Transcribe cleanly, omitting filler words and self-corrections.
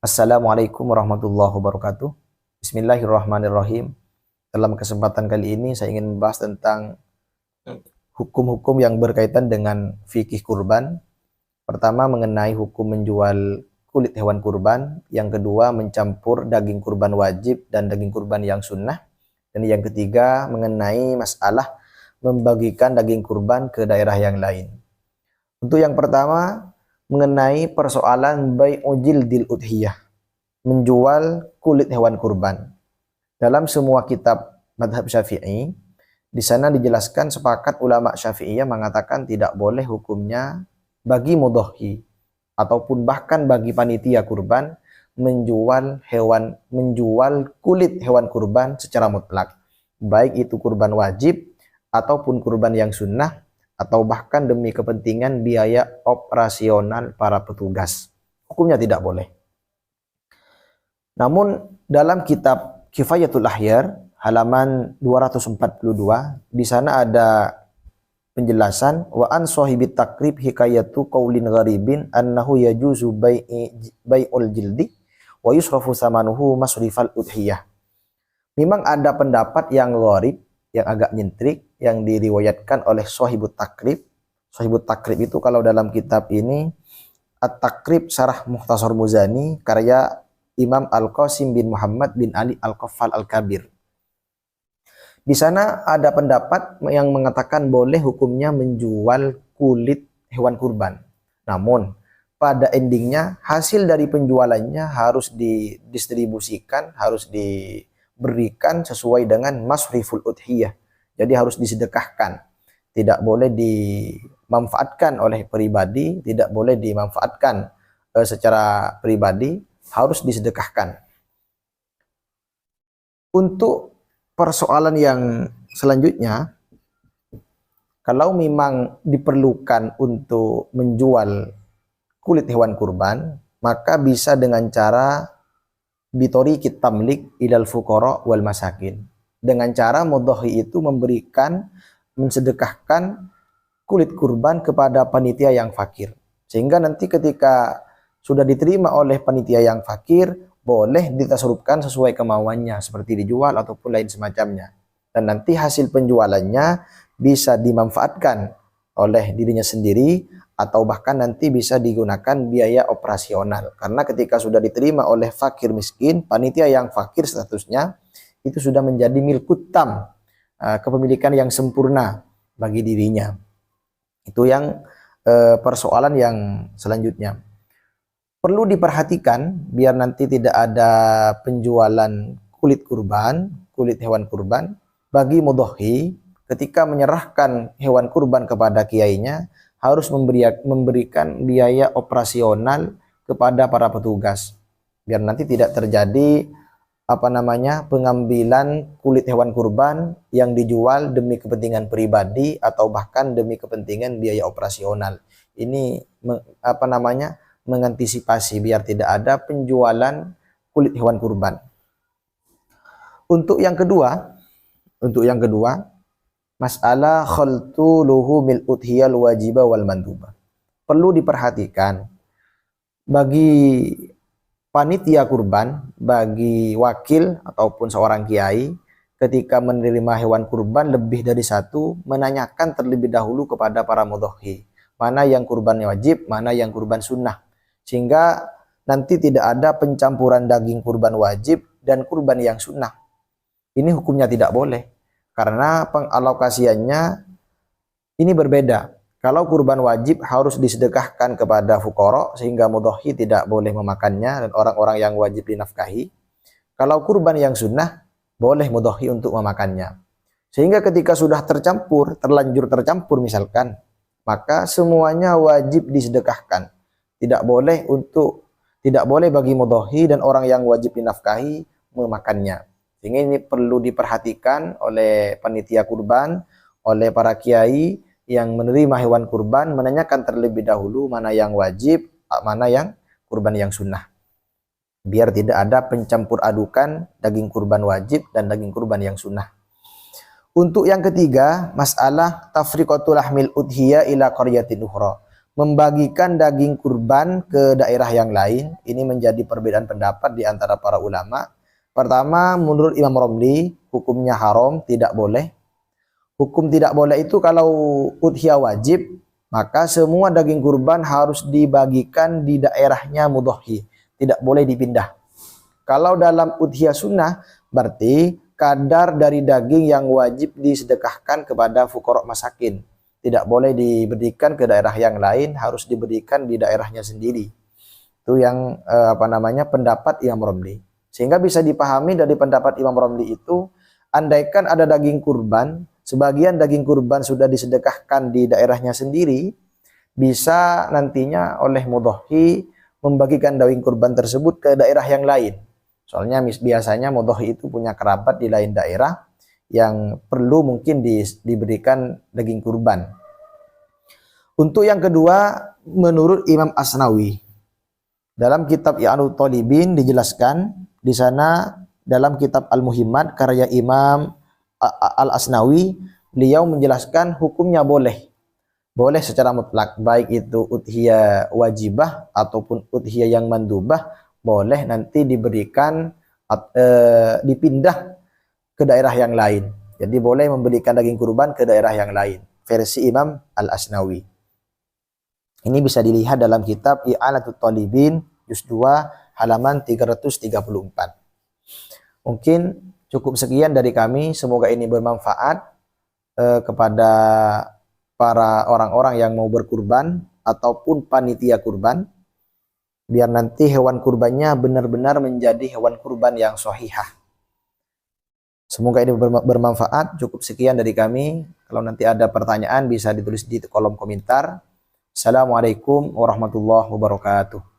Assalamualaikum warahmatullahi wabarakatuh. Bismillahirrahmanirrahim. Dalam kesempatan kali ini saya ingin membahas tentang hukum-hukum yang berkaitan dengan fikih kurban. Pertama, mengenai hukum menjual kulit hewan kurban. Yang kedua, mencampur daging kurban wajib dan daging kurban yang sunnah. Dan yang ketiga, mengenai masalah membagikan daging kurban ke daerah yang lain. Untuk yang pertama, mengenai persoalan bai'u jildil udhiyah, menjual kulit hewan kurban. Dalam semua kitab madhab Syafi'i, di sana dijelaskan sepakat ulama Syafi'iyah mengatakan tidak boleh hukumnya bagi mudhohi ataupun bahkan bagi panitia kurban menjual kulit hewan kurban secara mutlak, baik itu kurban wajib ataupun kurban yang sunnah, atau bahkan demi kepentingan biaya operasional para petugas. Hukumnya tidak boleh. Namun dalam kitab Kifayatul Ahyar halaman 242, di sana ada penjelasan wa an sahibit takrib hikayatu qaulin gharibin annahu yajuzu bai'ul jildi wa yusrafu samanuhu masrifal udhiyah. Memang ada pendapat yang gharib, yang agak nyentrik, yang diriwayatkan oleh Shahibut Takrib. Shahibut Takrib itu kalau dalam kitab ini At-Takrib Syarah Mukhtasar Muzani karya Imam Al-Qasim bin Muhammad bin Ali Al-Qaffal Al-Kabir. Di sana ada pendapat yang mengatakan boleh hukumnya menjual kulit hewan kurban. Namun pada endingnya hasil dari penjualannya harus didistribusikan, harus diberikan sesuai dengan masriful udhiyah. Jadi harus disedekahkan. Tidak boleh dimanfaatkan oleh pribadi, tidak boleh dimanfaatkan secara pribadi, harus disedekahkan. Untuk persoalan yang selanjutnya, kalau memang diperlukan untuk menjual kulit hewan kurban, maka bisa dengan cara bitori kitamlik ilal fuqara wal masakin. Dengan cara mudhohi itu mensedekahkan kulit kurban kepada panitia yang fakir. Sehingga nanti ketika sudah diterima oleh panitia yang fakir, boleh ditasarufkan sesuai kemauannya, seperti dijual ataupun lain semacamnya. Dan nanti hasil penjualannya bisa dimanfaatkan oleh dirinya sendiri, atau bahkan nanti bisa digunakan biaya operasional. Karena ketika sudah diterima oleh fakir miskin, panitia yang fakir statusnya, itu sudah menjadi milkut tam, kepemilikan yang sempurna bagi dirinya. Itu yang persoalan yang selanjutnya. Perlu diperhatikan biar nanti tidak ada penjualan kulit kurban, kulit hewan kurban bagi mudhohi. Ketika menyerahkan hewan kurban kepada kiainya, harus memberikan biaya operasional kepada para petugas, biar nanti tidak terjadi pengambilan kulit hewan kurban yang dijual demi kepentingan pribadi atau bahkan demi kepentingan biaya operasional. Ini mengantisipasi biar tidak ada penjualan kulit hewan kurban. Untuk yang kedua, masalah khaltu luhumil udhiyal wajiba wal manduba. Perlu diperhatikan bagi panitia kurban, bagi wakil ataupun seorang kiai, ketika menerima hewan kurban lebih dari satu, menanyakan terlebih dahulu kepada para mudhohi, mana yang kurban wajib, mana yang kurban sunnah, sehingga nanti tidak ada pencampuran daging kurban wajib dan kurban yang sunnah. Ini hukumnya tidak boleh, karena pengalokasiannya ini berbeda. Kalau kurban wajib harus disedekahkan kepada fuqara sehingga mudhohi tidak boleh memakannya dan orang-orang yang wajib dinafkahi. Kalau kurban yang sunnah boleh mudhohi untuk memakannya. Sehingga ketika sudah terlanjur tercampur misalkan, maka semuanya wajib disedekahkan. Tidak boleh bagi mudhohi dan orang yang wajib dinafkahi memakannya. Sehingga ini perlu diperhatikan oleh panitia kurban, oleh para kiai yang menerima hewan kurban, menanyakan terlebih dahulu mana yang wajib, mana yang kurban yang sunnah, biar tidak ada pencampur adukan daging kurban wajib dan daging kurban yang sunnah. Untuk yang ketiga, masalah tafriqatul lahmil udhiyah ila qaryatin ukhra, membagikan daging kurban ke daerah yang lain, ini menjadi perbedaan pendapat di antara para ulama. Pertama, menurut Imam Romli, hukumnya haram, tidak boleh. Hukum tidak boleh itu kalau udhiyah wajib, maka semua daging kurban harus dibagikan di daerahnya mudhohi, tidak boleh dipindah. Kalau dalam udhiyah sunnah, berarti kadar dari daging yang wajib disedekahkan kepada fuqara masakin. Tidak boleh diberikan ke daerah yang lain, harus diberikan di daerahnya sendiri. Itu yang pendapat Imam Romli. Sehingga bisa dipahami dari pendapat Imam Romli itu, andaikan ada daging kurban, sebagian daging kurban sudah disedekahkan di daerahnya sendiri, bisa nantinya oleh mudhohi membagikan daging kurban tersebut ke daerah yang lain. Soalnya biasanya mudhohi itu punya kerabat di lain daerah yang perlu mungkin diberikan daging kurban. Untuk yang kedua, menurut Imam Asnawi, dalam kitab I'anut Talibin dijelaskan di sana dalam kitab Al-Muhimmat karya Imam Al-Asnawi, beliau menjelaskan hukumnya boleh. Boleh secara mutlak, baik itu udhiyah wajibah ataupun udhiyah yang mandubah, boleh nanti diberikan dipindah ke daerah yang lain. Jadi boleh memberikan daging kurban ke daerah yang lain. Versi Imam Al-Asnawi. Ini bisa dilihat dalam kitab I'anatul Talibin, juz 2, halaman 334. Mungkin cukup sekian dari kami. Semoga ini bermanfaat kepada para orang-orang yang mau berkurban ataupun panitia kurban. Biar nanti hewan kurbannya benar-benar menjadi hewan kurban yang sahihah. Semoga ini bermanfaat. Cukup sekian dari kami. Kalau nanti ada pertanyaan bisa ditulis di kolom komentar. Assalamualaikum warahmatullahi wabarakatuh.